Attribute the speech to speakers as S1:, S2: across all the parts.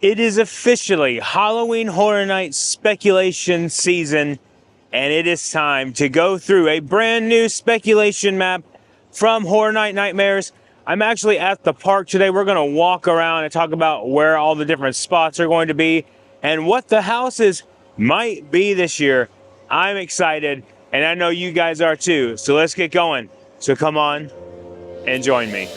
S1: It is officially Halloween Horror Nights speculation season, and it is time to go through a brand new speculation map from Horror Night Nightmares. I'm actually at the park today. We're going to walk around and talk about where all the different spots are going to be and what the houses might be this year. I'm excited, and I know you guys are too. So let's get going. So come on and join me.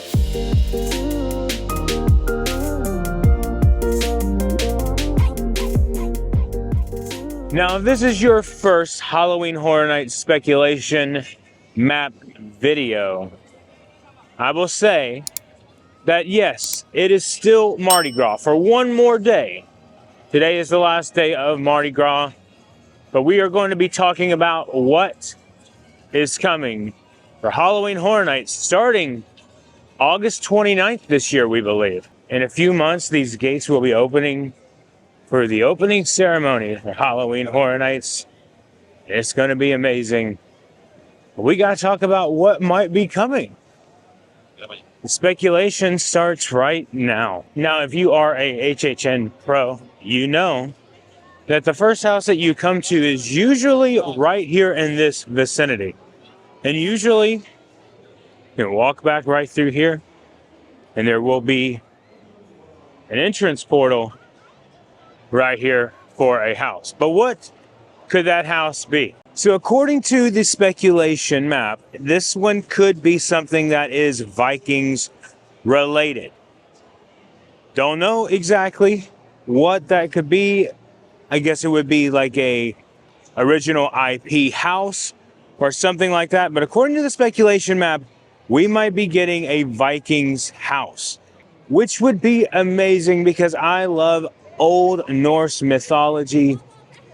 S1: Now, if this is your first Halloween Horror Nights speculation map video, I will say that yes, it is still Mardi Gras for one more day. Today is the last day of Mardi Gras, but we are going to be talking about what is coming for Halloween Horror Nights starting August 29th this year, we believe. In a few months, these gates will be opening for the opening ceremony for Halloween Horror Nights. It's going to be amazing. We got to talk about what might be coming. The speculation starts right now. Now, if you are a HHN pro, you know that the first house that you come to is usually right here in this vicinity. And usually, you can walk back right through here, and there will be an entrance portal right here for a house. But what could that house be? So according to the speculation map, this one could be something that is Vikings related. Don't know exactly what that could be. I guess it would be like a original IP house or something like that. But according to the speculation map, we might be getting a Vikings house, which would be amazing because I love Old Norse mythology.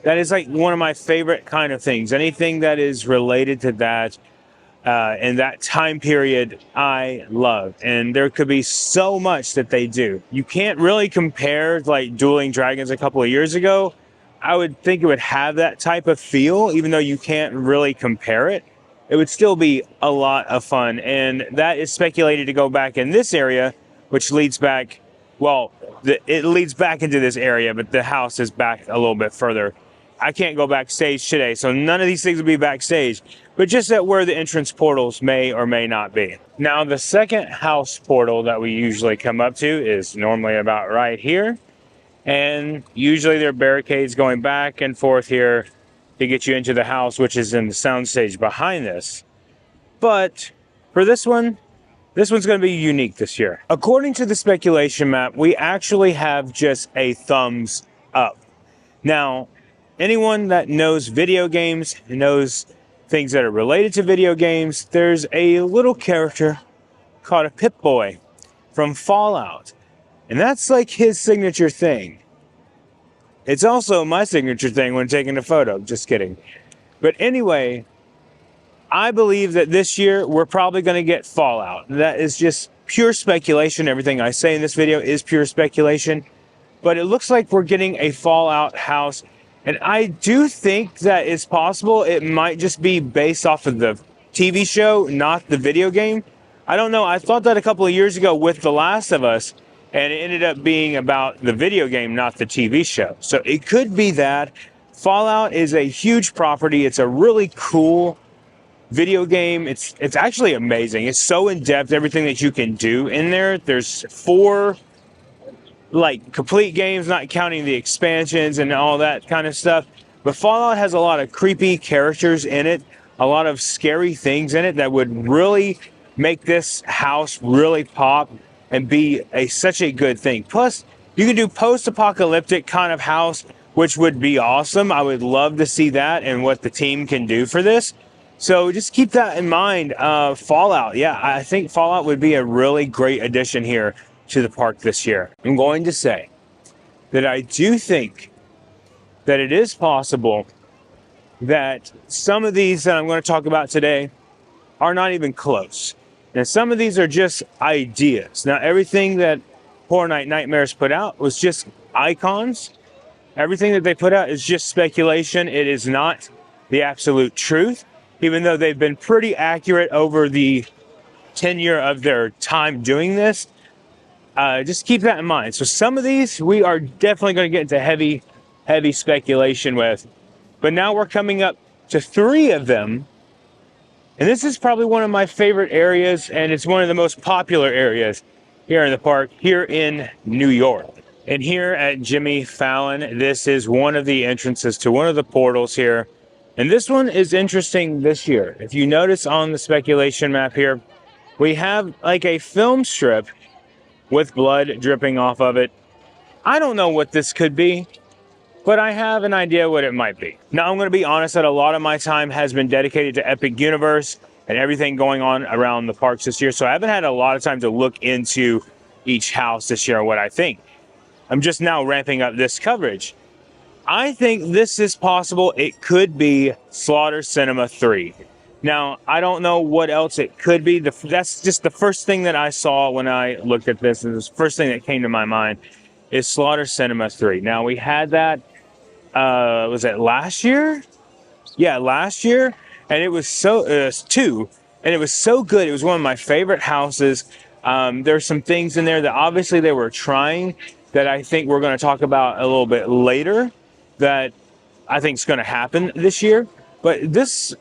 S1: That is like one of my favorite kind of things. Anything that is related to that and that time period, I love. And there could be so much that they do. You can't really compare like Dueling Dragons a couple of years ago. I would think it would have that type of feel, even though you can't really compare it. It would still be a lot of fun. And that is speculated to go back in this area, which leads back, well, it leads back into this area, but the house is back a little bit further. I can't go backstage today, so none of these things will be backstage, but just at where the entrance portals may or may not be. Now, the second house portal that we usually come up to is normally about right here, and usually there are barricades going back and forth here to get you into the house, which is in the soundstage behind this. But for this one's going to be unique this year. According to the speculation map, we actually have just a thumbs up. Now, anyone that knows video games, knows things that are related to video games, there's a little character called a Pip-Boy from Fallout. And that's like his signature thing. It's also my signature thing when taking a photo. Just kidding. But anyway, I believe that this year we're probably going to get Fallout. That is just pure speculation. Everything I say in this video is pure speculation. But it looks like we're getting a Fallout house. And I do think that it's possible it might just be based off of the TV show, not the video game. I don't know. I thought that a couple of years ago with The Last of Us, and it ended up being about the video game, not the TV show. So it could be that. Fallout is a huge property. It's a really cool video game. It's actually amazing. It's so in-depth, everything that you can do in there. There's 4 like complete games, not counting the expansions and all that kind of stuff. But Fallout has a lot of creepy characters in it, a lot of scary things in it that would really make this house really pop and be such a good thing. Plus, you can do post-apocalyptic kind of house, which would be awesome. I would love to see that and what the team can do for this. So just keep that in mind. Fallout, yeah, I think Fallout would be a really great addition here to the park this year. I'm going to say that I do think that it is possible that some of these that I'm going to talk about today are not even close. And some of these are just ideas. Now, everything that Horror Night Nightmares put out was just icons. Everything that they put out is just speculation. It is not the absolute truth, even though they've been pretty accurate over the tenure of their time doing this. Just keep that in mind. So some of these we are definitely going to get into heavy speculation with. But now we're coming up to 3 of them. And this is probably one of my favorite areas, and it's one of the most popular areas here in the park, here in New York. And here at Jimmy Fallon, this is one of the entrances to one of the portals here. And this one is interesting this year. If you notice on the speculation map here, we have like a film strip with blood dripping off of it. I don't know what this could be, but I have an idea what it might be. Now, I'm going to be honest that a lot of my time has been dedicated to Epic Universe and everything going on around the parks this year, so I haven't had a lot of time to look into each house this year and what I think. I'm just now ramping up this coverage. I think this is possible. It could be Slaughter Cinema 3. Now, I don't know what else it could be. That's just the first thing that I saw when I looked at this. And the first thing that came to my mind is Slaughter Cinema 3. Now, we had that, was it last year? Yeah, last year. And it was 2. And it was so good. It was one of my favorite houses. There's some things in there that obviously they were trying that I think we're going to talk about a little bit later that I think is going to happen this year. But this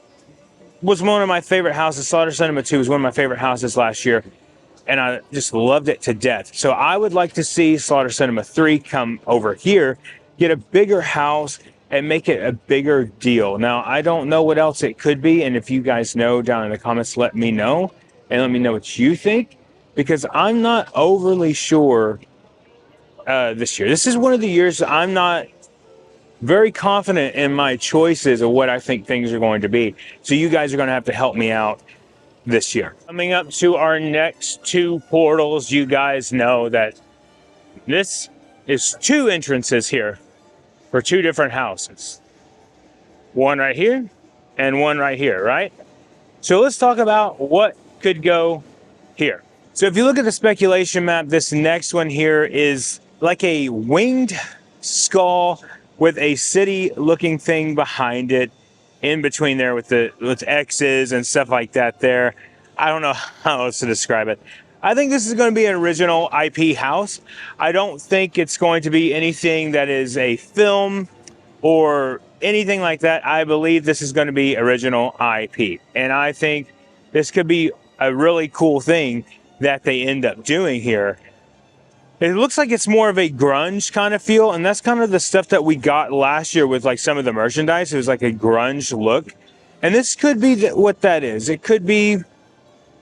S1: was one of my favorite houses. Slaughter Cinema 2 was one of my favorite houses last year, and I just loved it to death. So I would like to see Slaughter Cinema 3 come over here, get a bigger house, and make it a bigger deal. Now, I don't know what else it could be, and if you guys know down in the comments, let me know, and let me know what you think, because I'm not overly sure this year. This is one of the years I'm not very confident in my choices of what I think things are going to be. So you guys are going to have to help me out this year. Coming up to our next 2 portals, you guys know that this is 2 entrances here for 2 different houses. One right here and one right here, right? So let's talk about what could go here. So if you look at the speculation map, this next one here is like a winged skull with a city-looking thing behind it, in between there with X's and stuff like that there. I don't know how else to describe it. I think this is going to be an original IP house. I don't think it's going to be anything that is a film or anything like that. I believe this is going to be original IP. And I think this could be a really cool thing that they end up doing here. It looks like it's more of a grunge kind of feel, and that's kind of the stuff that we got last year with like some of the merchandise. It was like a grunge look, and this could be what that is. It could be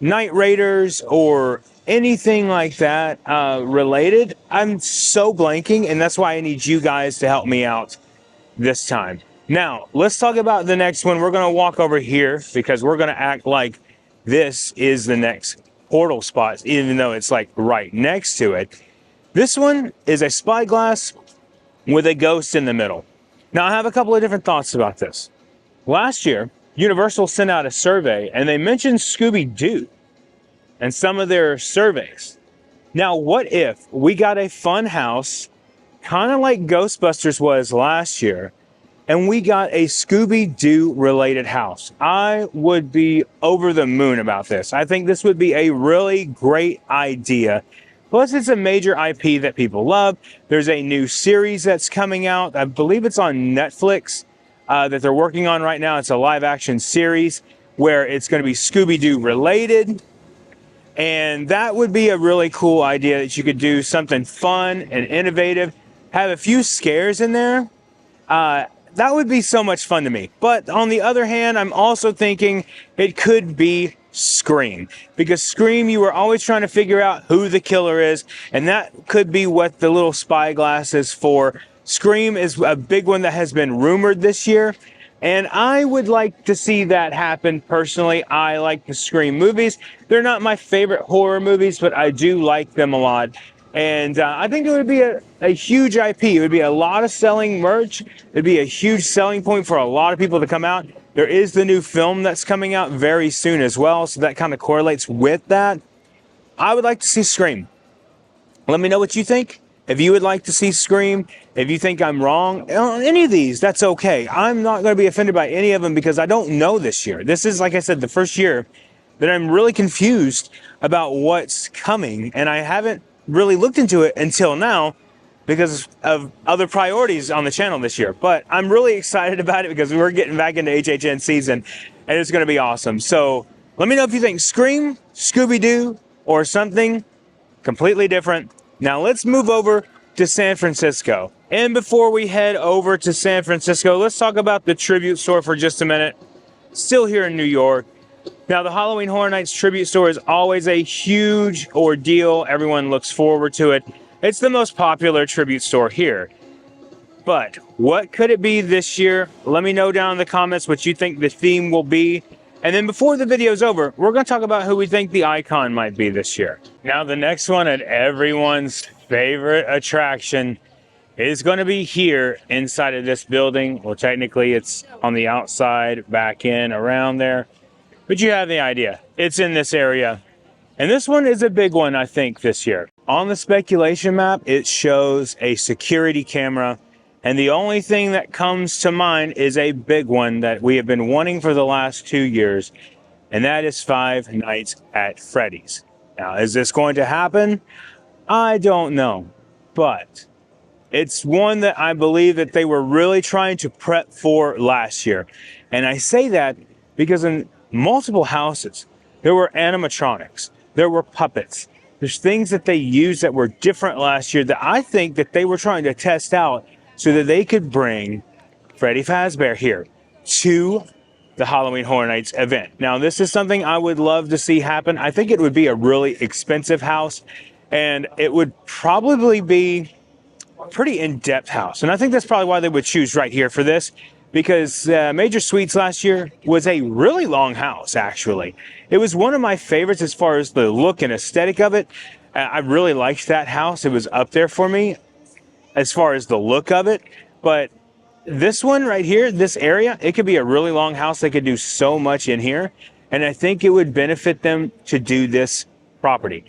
S1: Night Raiders or anything like that related. I'm so blanking, and that's why I need you guys to help me out this time. Now, let's talk about the next one. We're going to walk over here because we're going to act like this is the next portal spot, even though it's like right next to it. This one is a spyglass with a ghost in the middle. Now, I have a couple of different thoughts about this. Last year, Universal sent out a survey, and they mentioned Scooby-Doo and some of their surveys. Now, what if we got a fun house, kind of like Ghostbusters was last year, and we got a Scooby-Doo related house? I would be over the moon about this. I think this would be a really great idea. Plus, it's a major IP that people love. There's a new series that's coming out. I believe it's on Netflix that they're working on right now. It's a live-action series where it's going to be Scooby-Doo related. And that would be a really cool idea that you could do something fun and innovative. Have a few scares in there. That would be so much fun to me. But on the other hand, I'm also thinking it could be Scream, because Scream, you were always trying to figure out who the killer is, and that could be what the little spyglass is for. Scream is a big one that has been rumored this year, and I would like to see that happen personally. I like the Scream movies. They're not my favorite horror movies, but I do like them a lot. And I think it would be a huge IP. It would be a lot of selling merch. It'd be a huge selling point for a lot of people to come out. There is the new film that's coming out very soon as well, so that kind of correlates with that. I would like to see Scream. Let me know what you think. If you would like to see Scream, if you think I'm wrong on any of these, that's okay. I'm not going to be offended by any of them because I don't know this year. This is, like I said, the first year that I'm really confused about what's coming, and I haven't really looked into it until now because of other priorities on the channel this year. But I'm really excited about it because we're getting back into HHN season and it's going to be awesome. So let me know if you think Scream, Scooby-Doo, or something completely different. Now let's move over to San Francisco. And before we head over to San Francisco, let's talk about the tribute store for just a minute. Still here in New York. Now, the Halloween Horror Nights tribute store is always a huge ordeal. Everyone looks forward to it. It's the most popular tribute store here. But what could it be this year? Let me know down in the comments what you think the theme will be. And then before the video's over, we're going to talk about who we think the icon might be this year. Now, the next one and everyone's favorite attraction is going to be here inside of this building. Well, technically it's on the outside, back in, around there. But you have the idea. It's in this area. And this one is a big one, I think, this year. On the speculation map, it shows a security camera. And the only thing that comes to mind is a big one that we have been wanting for the last 2 years. And that is Five Nights at Freddy's. Now, is this going to happen? I don't know. But it's one that I believe that they were really trying to prep for last year. And I say that because in multiple houses, there were animatronics, there were puppets. There's things that they used that were different last year that I think that they were trying to test out so that they could bring Freddy Fazbear here to the Halloween Horror Nights event. Now, this is something I would love to see happen. I think it would be a really expensive house, and it would probably be a pretty in-depth house. And I think that's probably why they would choose right here for this, because Major Suites last year was a really long house, actually. It was one of my favorites as far as the look and aesthetic of it. I really liked that house. It was up there for me as far as the look of it. But this one right here, this area, it could be a really long house. They could do so much in here. And I think it would benefit them to do this property.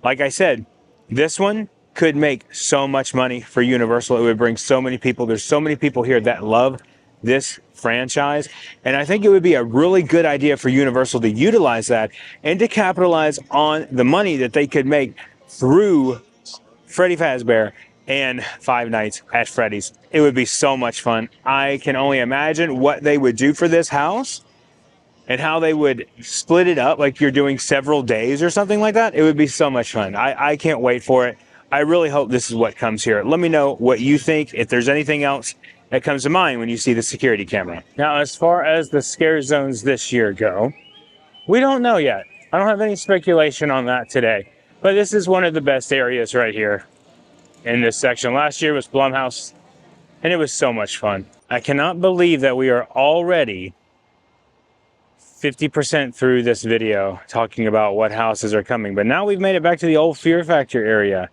S1: Like I said, this one could make so much money for Universal. It would bring so many people. There's so many people here that love this franchise, and I think it would be a really good idea for Universal to utilize that and to capitalize on the money that they could make through Freddy Fazbear and Five Nights at Freddy's. It would be so much fun. I can only imagine what they would do for this house and how they would split it up, like you're doing several days or something like that. It would be so much fun. I can't wait for it. I really hope this is what comes here. Let me know what you think, if there's anything else that comes to mind when you see the security camera. Now, as far as the scare zones this year go, we don't know yet. I don't have any speculation on that today, but this is one of the best areas right here in this section. Last year was Blumhouse, and it was so much fun. I cannot believe that we are already 50% through this video talking about what houses are coming, but now we've made it back to the old Fear Factor area.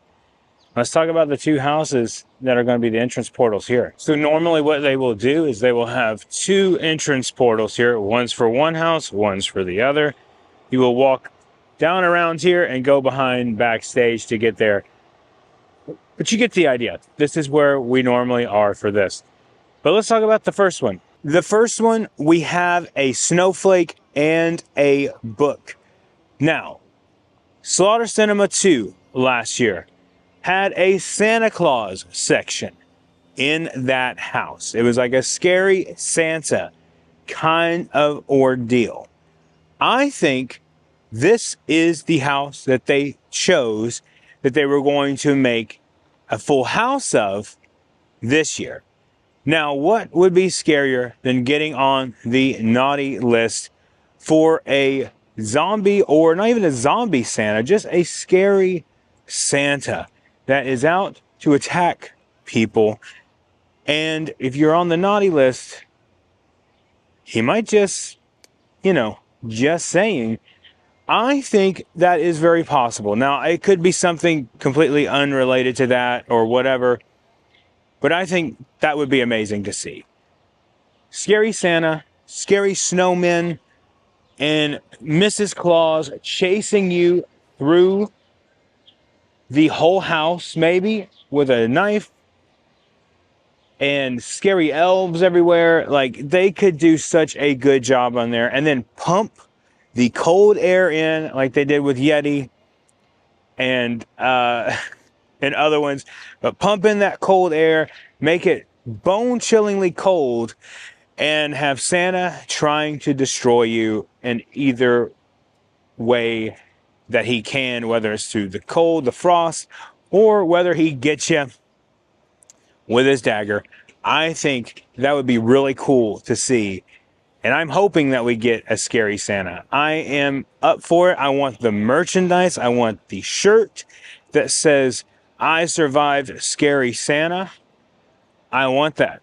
S1: Let's talk about the two houses that are going to be the entrance portals here. So normally what they will do is they will have two entrance portals here. One's for one house, one's for the other. You will walk down around here and go behind backstage to get there. But you get the idea. This is where we normally are for this. But let's talk about the first one. The first one, we have a snowflake and a book. Now, Slaughter Cinema 2 last year had a Santa Claus section in that house. It was like a scary Santa kind of ordeal. I think this is the house that they chose that they were going to make a full house of this year. Now, what would be scarier than getting on the naughty list for a zombie, or not even a zombie Santa, just a scary Santa that is out to attack people? And if you're on the naughty list, he might just, just saying. I think that is very possible. Now, it could be something completely unrelated to that or whatever, but I think that would be amazing to see. Scary Santa, scary snowmen, and Mrs. Claus chasing you through the whole house, maybe, with a knife, and scary elves everywhere. Like, they could do such a good job on there. And then pump the cold air in like they did with Yeti. and other ones, but pump in that cold air, make it bone-chillingly cold, and have Santa trying to destroy you in either way that he can, whether it's through the cold, the frost, or whether he gets you with his dagger. I think that would be really cool to see. And I'm hoping that we get a scary Santa. I am up for it. I want the merchandise. I want the shirt that says, "I survived Scary Santa." I want that.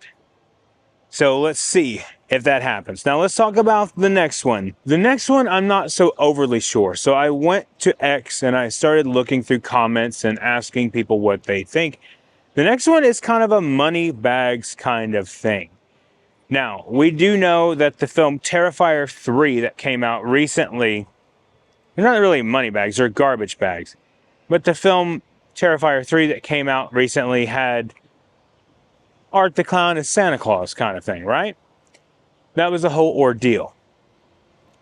S1: So let's see if that happens. Now let's talk about the next one. The next one, I'm not so overly sure. So I went to X and I started looking through comments and asking people what they think. The next one is kind of a money bags kind of thing. Now, we do know that the film Terrifier 3 that came out recently, they're not really money bags, they're garbage bags. But the film Terrifier 3 that came out recently had Art the Clown as Santa Claus kind of thing, right? That was a whole ordeal.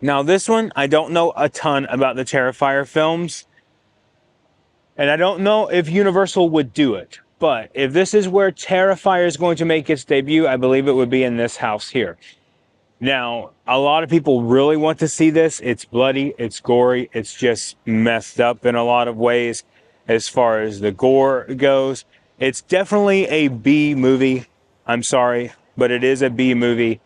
S1: Now this one, I don't know a ton about the Terrifier films. And I don't know if Universal would do it. But if this is where Terrifier is going to make its debut, I believe it would be in this house here. Now, a lot of people really want to see this. It's bloody, it's gory, it's just messed up in a lot of ways as far as the gore goes. It's definitely a B movie. I'm sorry, but it is a B movie.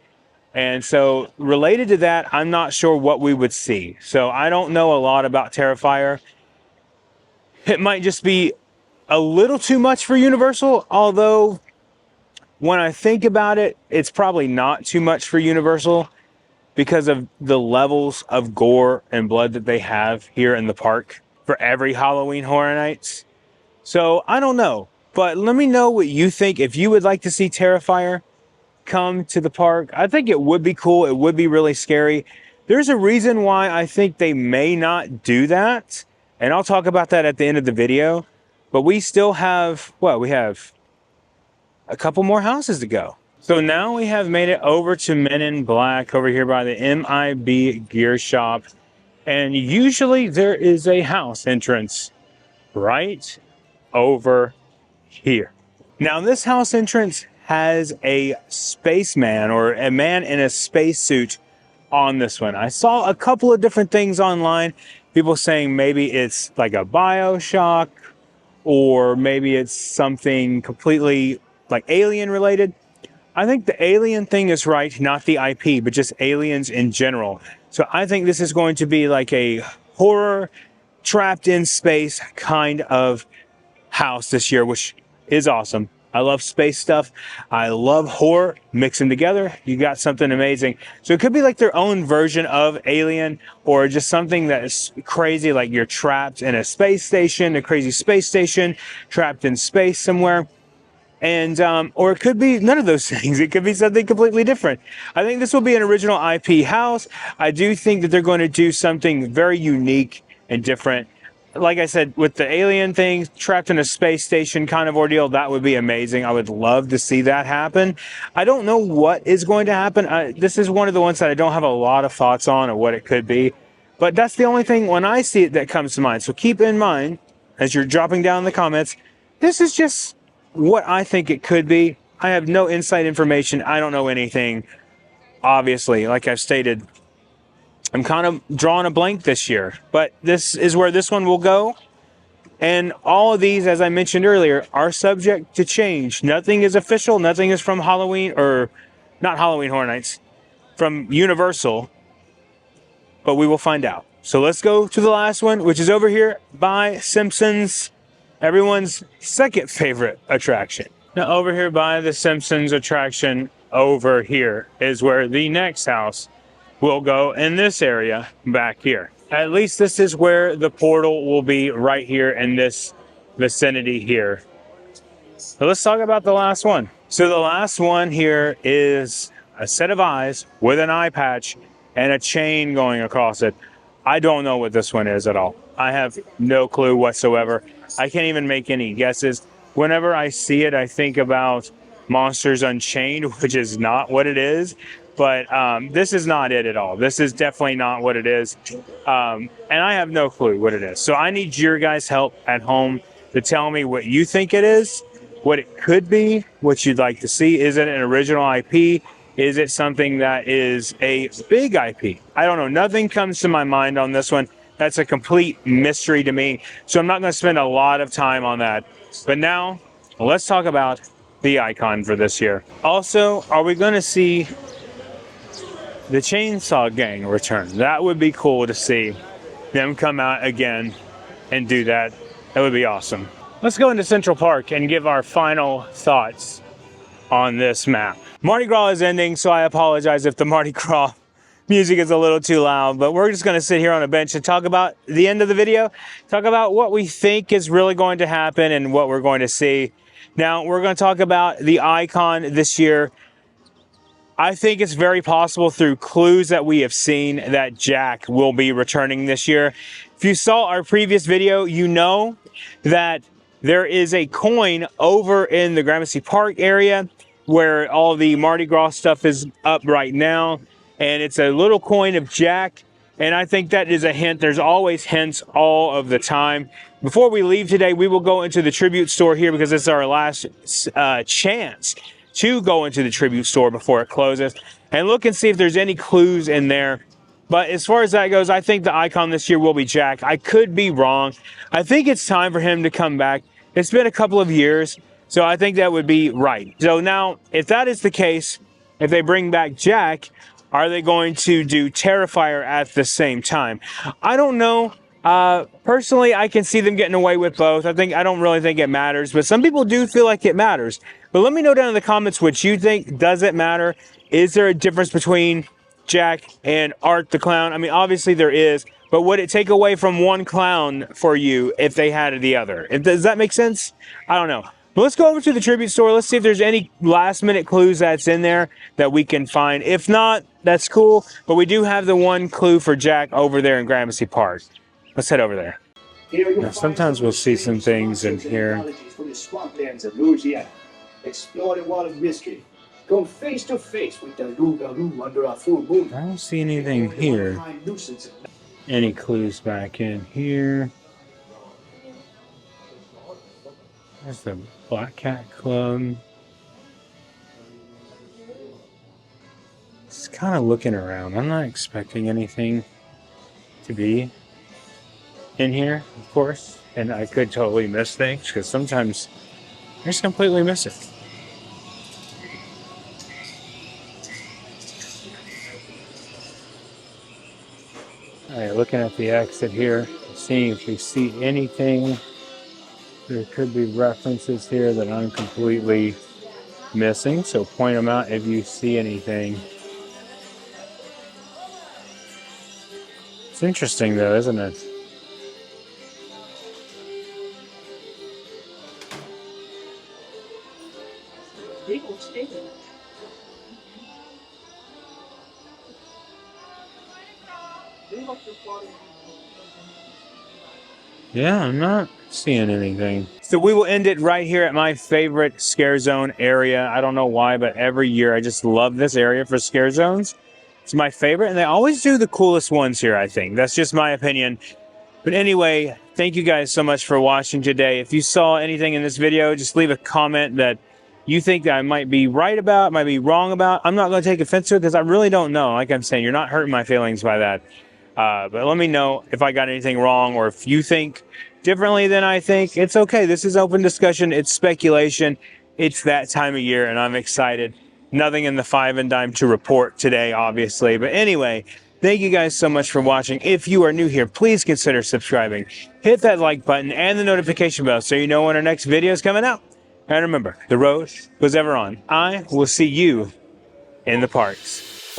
S1: And so related to that, I'm not sure what we would see. So I don't know a lot about Terrifier. It might just be a little too much for Universal, although when I think about it, it's probably not too much for Universal because of the levels of gore and blood that they have here in the park for every Halloween Horror Nights. So I don't know, but let me know what you think. If you would like to see Terrifier come to the park, I think it would be cool. It would be really scary. There's a reason why I think they may not do that, and I'll talk about that at the end of the video. But we still have, well, we have a couple more houses to go. So now we have made it over to Men in Black over here by the MIB Gear Shop. And usually there is a house entrance right over here. Now this house entrance has a spaceman or a man in a spacesuit on this one. I saw a couple of different things online. People saying maybe it's like a BioShock, or maybe it's something completely like alien related. I think the alien thing is right, not the IP, but just aliens in general. So I think this is going to be like a horror trapped in space kind of house this year, which is awesome. I love space stuff. I love horror. Mix them together, you got something amazing. So it could be like their own version of Alien, or just something that is crazy, like you're trapped in a space station, a crazy space station, trapped in space somewhere. And or it could be none of those things. It could be something completely different. I think this will be an original IP house. I do think that they're going to do something very unique and different. Like I said, with the alien thing, trapped in a space station kind of ordeal, that would be amazing. I would love to see that happen. I don't know what is going to happen. This is one of the ones that I don't have a lot of thoughts on or what it could be. But that's the only thing when I see it that comes to mind. So keep in mind, as you're dropping down in the comments, this is just what I think it could be. I have no inside information. I don't know anything. Obviously, like I've stated, I'm kind of drawing a blank this year, but this is where this one will go. And all of these, as I mentioned earlier, are subject to change. Nothing is official. Nothing is from Halloween, or not Halloween Horror Nights, from Universal, but we will find out. So let's go to the last one, which is over here by Simpsons, everyone's second favorite attraction. Now over here by the Simpsons attraction, over here is where the next house will go, in this area back here. At least this is where the portal will be, right here in this vicinity here. So let's talk about the last one. So the last one here is a set of eyes with an eye patch and a chain going across it. I don't know what this one is at all. I have no clue whatsoever. I can't even make any guesses. Whenever I see it, I think about Monsters Unchained, which is not what it is. But this is not it at all. This is definitely not what it is. And I have no clue what it is. So I need your guys' help at home to tell me what you think it is, what it could be, what you'd like to see. Is it an original IP? Is it something that is a big IP? I don't know. Nothing comes to my mind on this one. That's a complete mystery to me. So I'm not going to spend a lot of time on that. But now, let's talk about the icon for this year. Also, are we going to see the Chainsaw Gang return? That would be cool to see them come out again and do that. That would be awesome. Let's go into Central Park and give our final thoughts on this map. Mardi Gras is ending, so I apologize if the Mardi Gras music is a little too loud, but we're just going to sit here on a bench and talk about the end of the video, talk about what we think is really going to happen and what we're going to see. Now, we're going to talk about the icon this year. I think it's very possible through clues that we have seen that Jack will be returning this year. If you saw our previous video, you know that there is a coin over in the Gramercy Park area where all the Mardi Gras stuff is up right now. And it's a little coin of Jack. And I think that is a hint. There's always hints all of the time. Before we leave today, we will go into the tribute store here because it's our last chance to go into the tribute store before it closes and look and see if there's any clues in there. But as far as that goes, I think the icon this year will be Jack. I could be wrong. I think it's time for him to come back. It's been a couple of years, so I think that would be right. So now, if that is the case, if they bring back Jack, are they going to do Terrifier at the same time? I don't know. Personally, I can see them getting away with both. I don't really think it matters, but some people do feel like it matters. But let me know down in the comments what you think. Does it matter? Is there a difference between Jack and Art the Clown? I mean, obviously there is, but would it take away from one clown for you if they had the other? Does that make sense? I don't know. But let's go over to the tribute store. Let's see if there's any last minute clues that's in there that we can find. If not, that's cool. But we do have the one clue for Jack over there in Gramercy Park. Let's head over there. Now, sometimes we'll see some things in here.
S2: Explore the world of mystery. Come face to face with the Lugaloo under a full moon.
S1: I don't see anything here. Any clues back in here? There's the Black Cat Club. Just kind of looking around. I'm not expecting anything to be in here, of course. And I could totally miss things because sometimes I just completely miss it. Alright, looking at the exit here, seeing if we see anything. There could be references here that I'm completely missing, so point them out if you see anything. It's interesting though, isn't it? Yeah, I'm not seeing anything. So we will end it right here at my favorite scare zone area. I don't know why, but every year I just love this area for scare zones. It's my favorite, and they always do the coolest ones here, I think. That's just my opinion. But anyway, thank you guys so much for watching today. If you saw anything in this video, just leave a comment that you think that I might be right about, might be wrong about. I'm not going to take offense to it because I really don't know. Like I'm saying, you're not hurting my feelings by that. But let me know if I got anything wrong or if you think differently than I think. It's okay. This is open discussion. It's speculation. It's that time of year, and I'm excited. Nothing in the 5 and dime to report today, obviously. But anyway, thank you guys so much for watching. If you are new here, please consider subscribing. Hit that like button and the notification bell so you know when our next video is coming out. And remember, the road was ever on. I will see you in the parks.